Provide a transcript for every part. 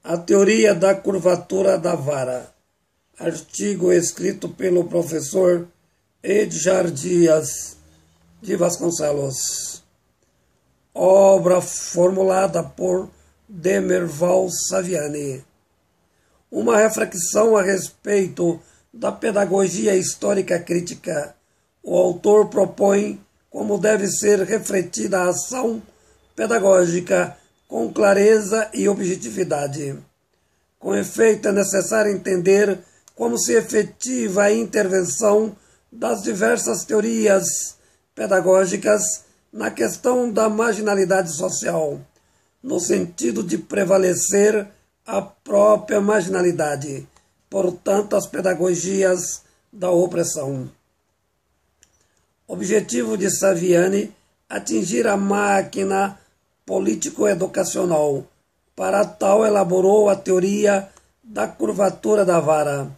A teoria da curvatura da vara. Artigo escrito pelo professor Edgar Dias de Vasconcelos. Obra formulada por Demerval Saviani. Uma reflexão a respeito da pedagogia histórica crítica. O autor propõe como deve ser refletida a ação pedagógica com clareza e objetividade. Com efeito, é necessário entender como se efetiva a intervenção das diversas teorias pedagógicas na questão da marginalidade social, no sentido de prevalecer a própria marginalidade, portanto, as pedagogias da opressão. Objetivo de Saviani: atingir a máquina político-educacional. Para tal, elaborou a teoria da curvatura da vara,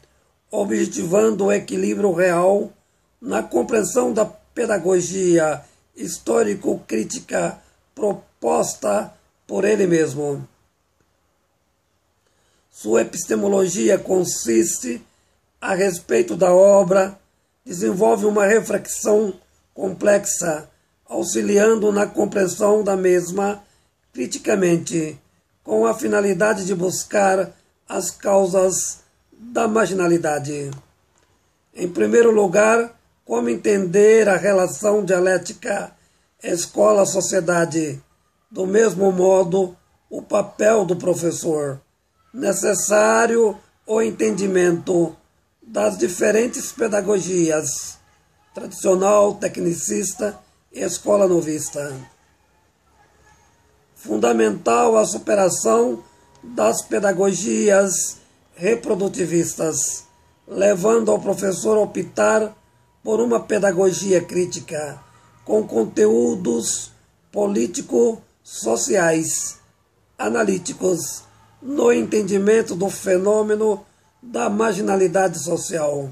objetivando o equilíbrio real na compreensão da pedagogia histórico-crítica proposta por ele mesmo. Sua epistemologia consiste, a respeito da obra, desenvolve uma reflexão complexa, auxiliando na compreensão da mesma criticamente, com a finalidade de buscar as causas da marginalidade. Em primeiro lugar, como entender a relação dialética escola-sociedade, do mesmo modo, o papel do professor. Necessário o entendimento das diferentes pedagogias, tradicional, tecnicista e escola novista. Fundamental a superação das pedagogias reprodutivistas, levando ao professor a optar por uma pedagogia crítica, com conteúdos político-sociais, analíticos, no entendimento do fenômeno da marginalidade social.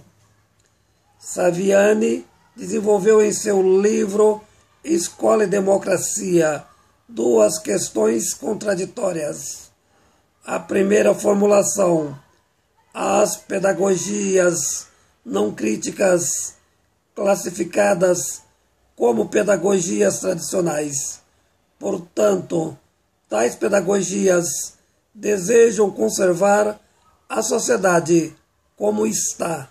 Saviani desenvolveu em seu livro Escola e Democracia duas questões contraditórias. A primeira formulação: as pedagogias não críticas, classificadas como pedagogias tradicionais. Portanto, tais pedagogias desejam conservar a sociedade como está.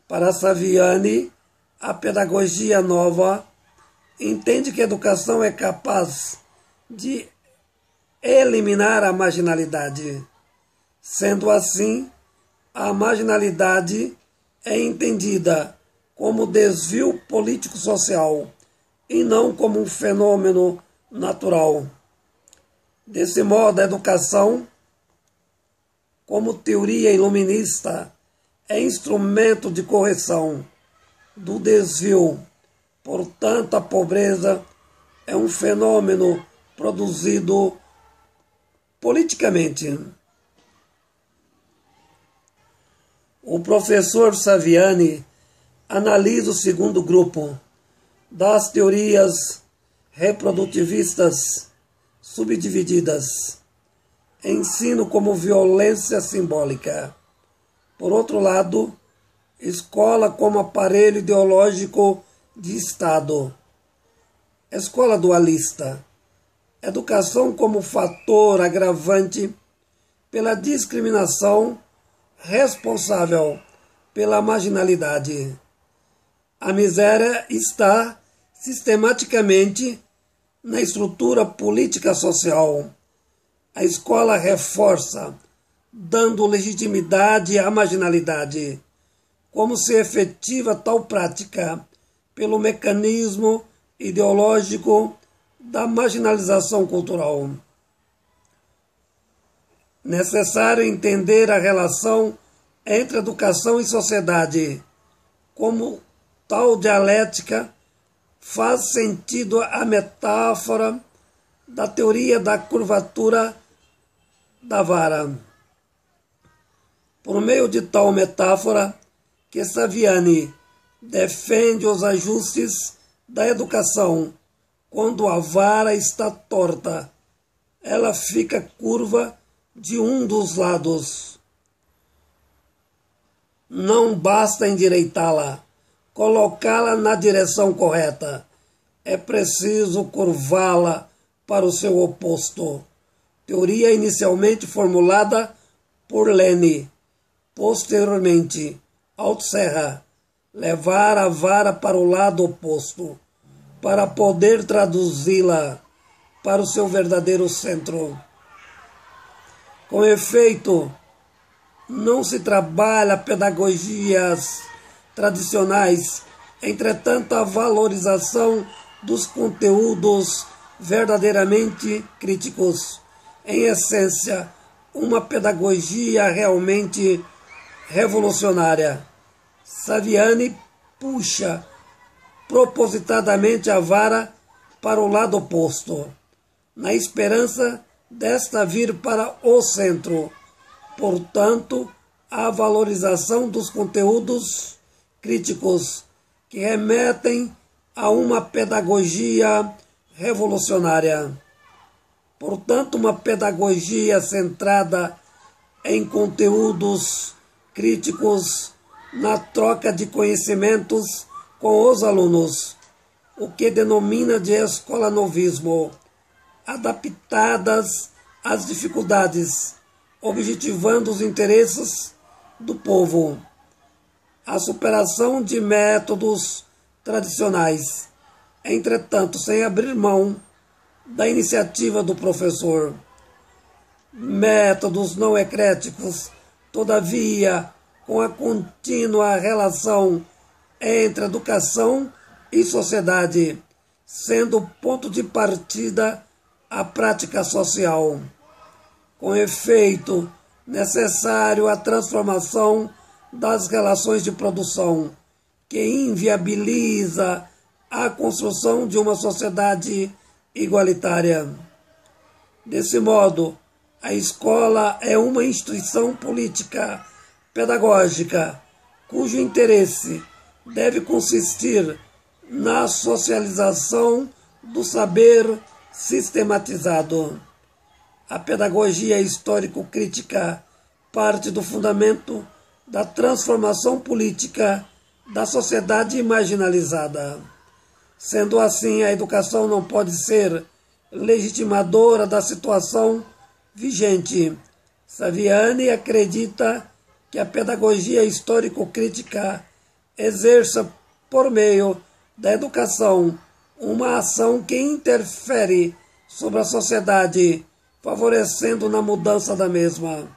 Para Saviani, a pedagogia nova entende que a educação é capaz de eliminar a marginalidade. Sendo assim, a marginalidade é entendida como desvio político-social e não como um fenômeno natural. Desse modo, a educação, como teoria iluminista, é instrumento de correção do desvio. Portanto, a pobreza é um fenômeno produzido politicamente. O professor Saviani analisa o segundo grupo das teorias reprodutivistas subdivididas. Ensino como violência simbólica. Por outro lado, escola como aparelho ideológico de Estado. Escola dualista. Educação como fator agravante pela discriminação, responsável pela marginalidade. A miséria está sistematicamente na estrutura política social. A escola reforça, dando legitimidade à marginalidade. Como se efetiva tal prática? Pelo mecanismo ideológico da marginalização cultural. Necessário entender a relação entre educação e sociedade. Como tal dialética faz sentido a metáfora da teoria da curvatura da vara. Por meio de tal metáfora que Saviani defende os ajustes da educação. Quando a vara está torta, ela fica curva de um dos lados. Não basta endireitá-la, colocá-la na direção correta. É preciso curvá-la para o seu oposto. Teoria inicialmente formulada por Lene, posteriormente Althusser, levar a vara para o lado oposto, para poder traduzi-la para o seu verdadeiro centro. Com efeito, não se trabalha pedagogias tradicionais, entretanto a valorização dos conteúdos verdadeiramente críticos. Em essência, uma pedagogia realmente revolucionária. Saviani puxa propositadamente a vara para o lado oposto, na esperança desta vir para o centro. Portanto, a valorização dos conteúdos críticos que remetem a uma pedagogia revolucionária. Portanto, uma pedagogia centrada em conteúdos críticos na troca de conhecimentos com os alunos, o que denomina de escolanovismo, adaptadas às dificuldades, objetivando os interesses do povo. A superação de métodos tradicionais, entretanto, sem abrir mão da iniciativa do professor. Métodos não ecléticos, todavia, com a contínua relação entre educação e sociedade, sendo o ponto de partida a prática social. Com efeito, necessário a transformação das relações de produção, que inviabiliza a construção de uma sociedade igualitária. Desse modo, a escola é uma instituição política, pedagógica, cujo interesse deve consistir na socialização do saber sistematizado. A pedagogia histórico-crítica parte do fundamento da transformação política da sociedade marginalizada. Sendo assim, a educação não pode ser legitimadora da situação vigente. Saviani acredita que a pedagogia histórico-crítica exerça, por meio da educação, uma ação que interfere sobre a sociedade, favorecendo na mudança da mesma.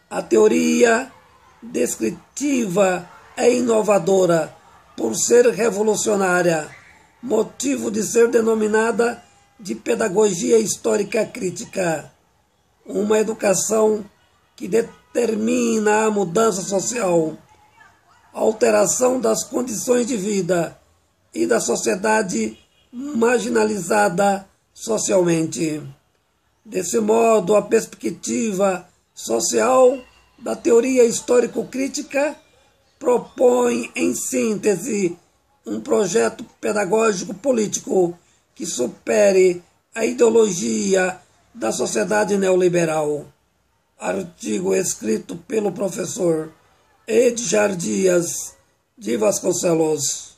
A teoria descritiva é inovadora por ser revolucionária, motivo de ser denominada de pedagogia histórica crítica. Uma educação que determina a mudança social, a alteração das condições de vida e da sociedade marginalizada socialmente. Desse modo, a perspectiva social da teoria histórico-crítica propõe, em síntese, um projeto pedagógico político que supere a ideologia da sociedade neoliberal. Artigo escrito pelo professor Edgar Dias de Vasconcelos.